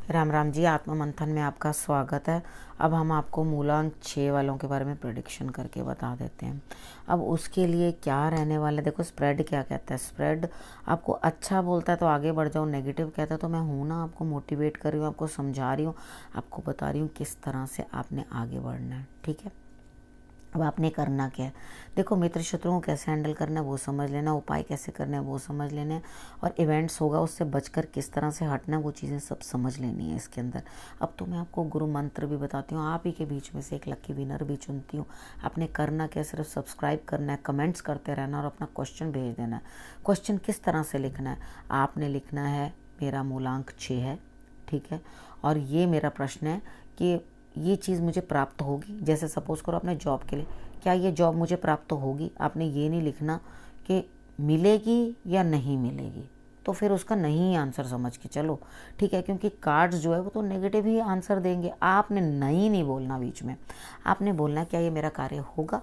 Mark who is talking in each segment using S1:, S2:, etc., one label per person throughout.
S1: राम राम जी, आत्मा मंथन में आपका स्वागत है। अब हम आपको मूलांक 6 वालों के बारे में प्रेडिक्शन करके बता देते हैं। अब उसके लिए क्या रहने वाला है, देखो स्प्रेड क्या कहता है। स्प्रेड आपको अच्छा बोलता है तो आगे बढ़ जाओ, नेगेटिव कहता है तो मैं हूँ ना, आपको मोटिवेट कर रही हूँ, आपको समझा रही हूँ, आपको बता रही हूँ किस तरह से आपने आगे बढ़ना है। ठीक है, अब आपने करना क्या है, देखो मित्र शत्रुओं कैसे हैंडल करना है वो समझ लेना, उपाय कैसे करना है वो समझ लेना है, और इवेंट्स होगा उससे बचकर किस तरह से हटना है वो चीज़ें सब समझ लेनी है इसके अंदर। अब तो मैं आपको गुरु मंत्र भी बताती हूँ, आप ही के बीच में से एक लकी विनर भी चुनती हूँ। आपने करना क्या, सिर्फ सब्सक्राइब करना है, कमेंट्स करते रहना और अपना क्वेश्चन भेज देना है। क्वेश्चन किस तरह से लिखना है, आपने लिखना है मेरा मूलांक 6 है, ठीक है, और ये मेरा प्रश्न है कि ये चीज़ मुझे प्राप्त होगी। जैसे सपोज करो आपने जॉब के लिए, क्या ये जॉब मुझे प्राप्त होगी, आपने ये नहीं लिखना कि मिलेगी या नहीं मिलेगी, तो फिर उसका नहीं आंसर समझ के चलो, ठीक है, क्योंकि कार्ड्स जो है वो तो नेगेटिव ही आंसर देंगे। आपने नहीं बोलना बीच में, आपने बोलना क्या ये मेरा कार्य होगा।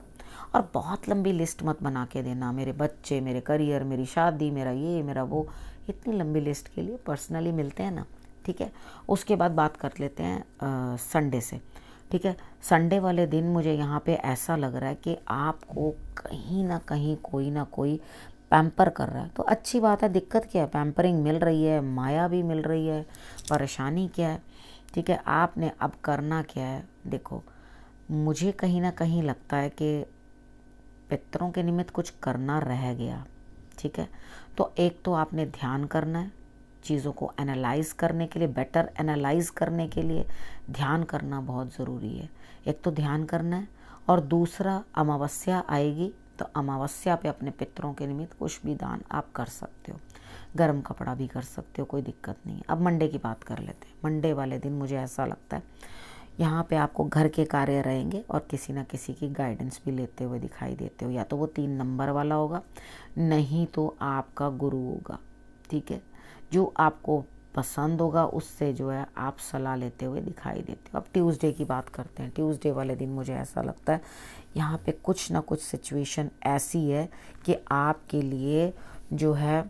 S1: और बहुत लंबी लिस्ट मत बना के देना, मेरे बच्चे, मेरे करियर, मेरी शादी, मेरा ये, मेरा वो, इतनी लंबी लिस्ट के लिए पर्सनली मिलते हैं ना, ठीक है। उसके बाद बात कर लेते हैं संडे से, ठीक है। संडे वाले दिन मुझे यहाँ पे ऐसा लग रहा है कि आपको कहीं ना कहीं कोई ना कोई पैम्पर कर रहा है, तो अच्छी बात है। दिक्कत क्या है, पैम्परिंग मिल रही है, माया भी मिल रही है, परेशानी क्या है, ठीक है। आपने अब करना क्या है, देखो मुझे कहीं ना कहीं लगता है कि पितरों के निमित्त कुछ करना रह गया, ठीक है। तो एक तो आपने ध्यान करना है, चीज़ों को एनालाइज करने के लिए, बेटर एनालाइज करने के लिए ध्यान करना बहुत ज़रूरी है। एक तो ध्यान करना है, और दूसरा अमावस्या आएगी तो अमावस्या पे अपने पितरों के निमित्त कुछ भी दान आप कर सकते हो, गर्म कपड़ा भी कर सकते हो, कोई दिक्कत नहीं है। अब मंडे की बात कर लेते हैं। मंडे वाले दिन मुझे ऐसा लगता है यहाँ पे आपको घर के कार्य रहेंगे और किसी न किसी की गाइडेंस भी लेते हुए दिखाई देते हो, या तो वो 3 नंबर वाला होगा, नहीं तो आपका गुरु होगा, ठीक है, जो आपको पसंद होगा उससे जो है आप सलाह लेते हुए दिखाई देते हो। अब ट्यूसडे की बात करते हैं। ट्यूसडे वाले दिन मुझे ऐसा लगता है यहाँ पे कुछ ना कुछ सिचुएशन ऐसी है कि आपके लिए जो है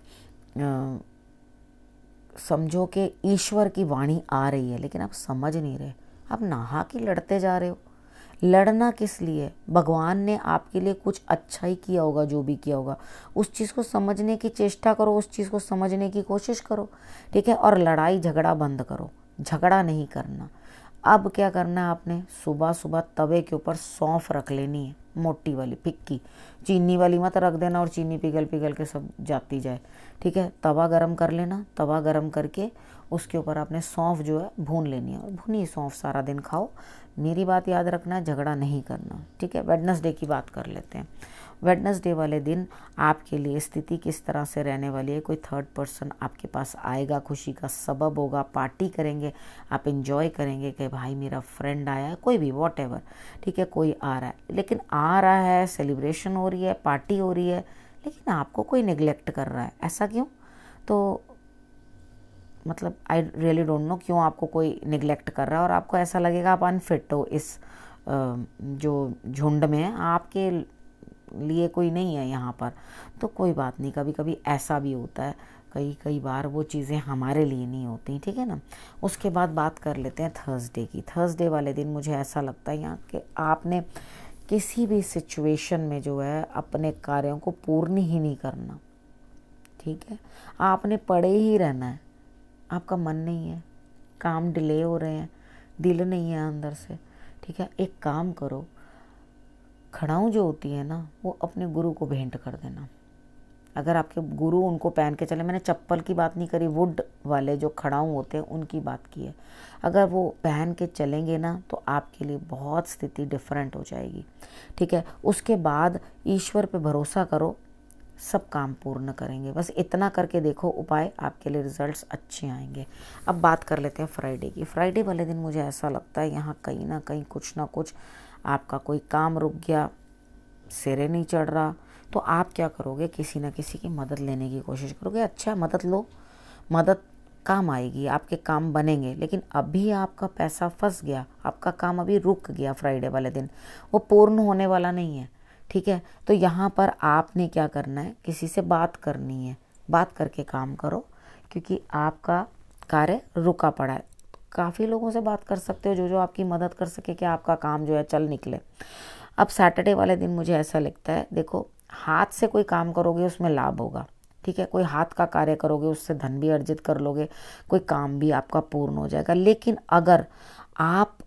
S1: समझो कि ईश्वर की वाणी आ रही है, लेकिन आप समझ नहीं रहे, आप नहा के लड़ते जा रहे हो। लड़ना किस लिए, भगवान ने आपके लिए कुछ अच्छा ही किया होगा, जो भी किया होगा उस चीज़ को समझने की चेष्टा करो, उस चीज़ को समझने की कोशिश करो, ठीक है। और लड़ाई झगड़ा बंद करो, झगड़ा नहीं करना। अब क्या करना है, आपने सुबह सुबह तवे के ऊपर सौंफ रख लेनी है, मोटी वाली फिक्की, चीनी वाली मत रख देना और चीनी पिघल पिघल के सब जाती जाए, ठीक है। तवा गरम कर लेना, तवा गरम करके उसके ऊपर आपने सौंफ जो है भून लेनी है, और भुनी सौंफ सारा दिन खाओ। मेरी बात याद रखना है, झगड़ा नहीं करना, ठीक है। वेडनेसडे की बात कर लेते हैं। वेडनेसडे वाले दिन आपके लिए स्थिति किस तरह से रहने वाली है, कोई थर्ड पर्सन आपके पास आएगा, खुशी का सबब होगा, पार्टी करेंगे, आप इंजॉय करेंगे कि भाई मेरा फ्रेंड आया है, कोई भी वॉटएवर, ठीक है, कोई आ रहा है, लेकिन आ रहा है, सेलिब्रेशन हो रही है, पार्टी हो रही है, लेकिन आपको कोई निगलेक्ट कर रहा है, ऐसा क्यों? तो मतलब आई रियली डोंट नो क्यों आपको कोई निगलेक्ट कर रहा है, और आपको ऐसा लगेगा आप अनफिट हो इस जो झुंड में, आपके लिए कोई नहीं है यहाँ पर। तो कोई बात नहीं, कभी कभी ऐसा भी होता है, कई बार वो चीज़ें हमारे लिए नहीं होती, ठीक है ना। उसके बाद बात कर लेते हैं थर्सडे की। थर्सडे वाले दिन मुझे ऐसा लगता है यहाँ कि आपने किसी भी सिचुएशन में जो है अपने कार्यों को पूर्ण ही नहीं करना, ठीक है। आपने पड़े ही रहना है, आपका मन नहीं है, काम डिले हो रहे हैं, दिल नहीं है अंदर से, ठीक है। एक काम करो, खड़ाऊँ जो होती है ना वो अपने गुरु को भेंट कर देना। अगर आपके गुरु उनको पहन के चले, मैंने चप्पल की बात नहीं करी, वुड वाले जो खड़ाऊँ होते हैं उनकी बात की है, अगर वो पहन के चलेंगे ना तो आपके लिए बहुत स्थिति डिफरेंट हो जाएगी, ठीक है। उसके बाद ईश्वर पे भरोसा करो, सब काम पूर्ण करेंगे, बस इतना करके देखो उपाय, आपके लिए रिजल्ट्स अच्छे आएंगे। अब बात कर लेते हैं फ्राइडे की। फ्राइडे वाले दिन मुझे ऐसा लगता है यहाँ कहीं ना कहीं कुछ ना कुछ आपका कोई काम रुक गया, सिरे नहीं चढ़ रहा, तो आप क्या करोगे, किसी ना किसी की मदद लेने की कोशिश करोगे। अच्छा, मदद लो, मदद काम आएगी, आपके काम बनेंगे, लेकिन अभी आपका पैसा फंस गया, आपका काम अभी रुक गया फ्राइडे वाले दिन, वो पूर्ण होने वाला नहीं है, ठीक है। तो यहाँ पर आपने क्या करना है, किसी से बात करनी है, बात करके काम करो, क्योंकि आपका कार्य रुका पड़ा है। काफ़ी लोगों से बात कर सकते हो जो जो आपकी मदद कर सके कि आपका काम जो है चल निकले। अब सैटरडे वाले दिन मुझे ऐसा लगता है, देखो हाथ से कोई काम करोगे उसमें लाभ होगा, ठीक है, कोई हाथ का कार्य करोगे उससे धन भी अर्जित कर लोगे, कोई काम भी आपका पूर्ण हो जाएगा। लेकिन अगर आप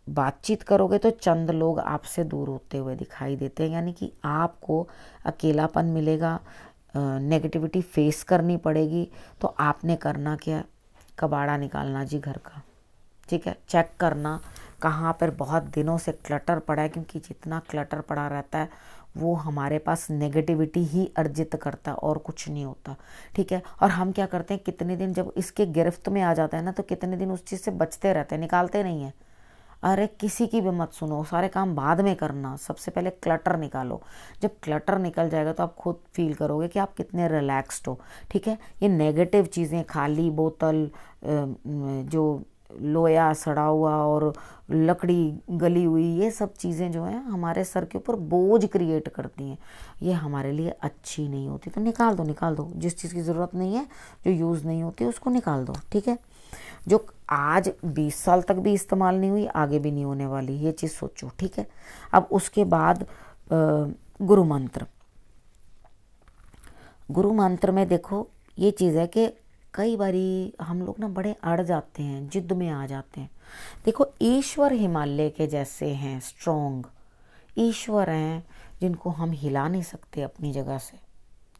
S1: बातचीत करोगे तो चंद लोग आपसे दूर होते हुए दिखाई देते हैं, यानी कि आपको अकेलापन मिलेगा, नेगेटिविटी फेस करनी पड़ेगी। तो आपने करना क्या, कबाड़ा निकालना जी घर का, ठीक है, चेक करना कहाँ पर बहुत दिनों से क्लटर पड़ा है, क्योंकि जितना क्लटर पड़ा रहता है वो हमारे पास नेगेटिविटी ही अर्जित करता है और कुछ नहीं होता, ठीक है। और हम क्या करते हैं, कितने दिन जब इसके गिरफ्त में आ जाता है ना, तो कितने दिन उस चीज़ से बचते रहते हैं, निकालते नहीं है। अरे किसी की भी मत सुनो, सारे काम बाद में करना, सबसे पहले क्लटर निकालो। जब क्लटर निकल जाएगा तो आप खुद फील करोगे कि आप कितने रिलैक्स्ड हो, ठीक है। ये नेगेटिव चीज़ें, खाली बोतल, जो लोया सड़ा हुआ और लकड़ी गली हुई, ये सब चीज़ें जो हैं हमारे सर के ऊपर बोझ क्रिएट करती हैं, ये हमारे लिए अच्छी नहीं होती। तो निकाल दो, निकाल दो, जिस चीज़ की ज़रूरत नहीं है, जो यूज़ नहीं होती उसको निकाल दो, ठीक है। जो आज 20 साल तक भी इस्तेमाल नहीं हुई, आगे भी नहीं होने वाली, ये चीज़ सोचो, ठीक है। अब उसके बाद गुरु मंत्र। गुरु मंत्र में देखो ये चीज़ है कि कई बारी हम लोग ना बड़े अड़ जाते हैं, जिद में आ जाते हैं। देखो ईश्वर हिमालय के जैसे हैं, स्ट्रॉन्ग ईश्वर हैं जिनको हम हिला नहीं सकते अपनी जगह से,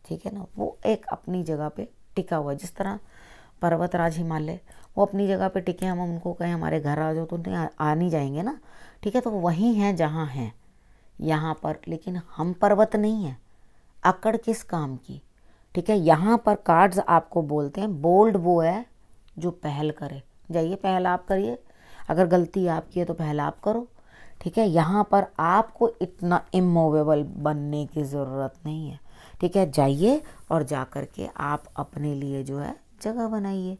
S1: ठीक है ना। वो एक अपनी जगह पे टिका हुआ है, जिस तरह पर्वतराज हिमालय, वो अपनी जगह पे टिके, हम उनको कहें हमारे घर आ जाओ तो आ नहीं जाएंगे ना, ठीक है। तो वहीं हैं जहाँ हैं यहाँ पर, लेकिन हम पर्वत नहीं हैं, अकड़ किस काम की, ठीक है। यहाँ पर कार्ड्स आपको बोलते हैं बोल्ड वो है जो पहल करे, जाइए पहल आप करिए, अगर गलती आपकी है तो पहल आप करो, ठीक है। यहाँ पर आपको इतना इमूवेबल बनने की ज़रूरत नहीं है, ठीक है। जाइए और जा कर के आप अपने लिए जो है जगह बनाइए,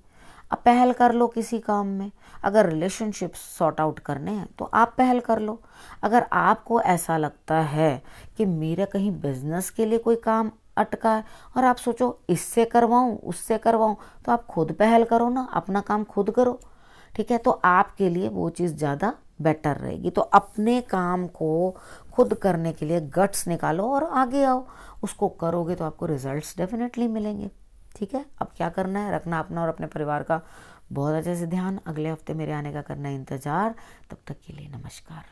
S1: अब पहल कर लो किसी काम में। अगर रिलेशनशिप सॉर्ट आउट करने हैं तो आप पहल कर लो। अगर आपको ऐसा लगता है कि मेरा कहीं बिजनेस के लिए कोई काम अटका है और आप सोचो इससे करवाऊं उससे करवाऊं, तो आप खुद पहल करो ना, अपना काम खुद करो, ठीक है। तो आपके लिए वो चीज़ ज़्यादा बेटर रहेगी। तो अपने काम को खुद करने के लिए गट्स निकालो और आगे आओ, उसको करोगे तो आपको रिजल्ट्स डेफिनेटली मिलेंगे, ठीक है। अब क्या करना है, रखना अपना और अपने परिवार का बहुत अच्छे से ध्यान। अगले हफ्ते मेरे आने का करना है इंतज़ार। तब तक के लिए नमस्कार।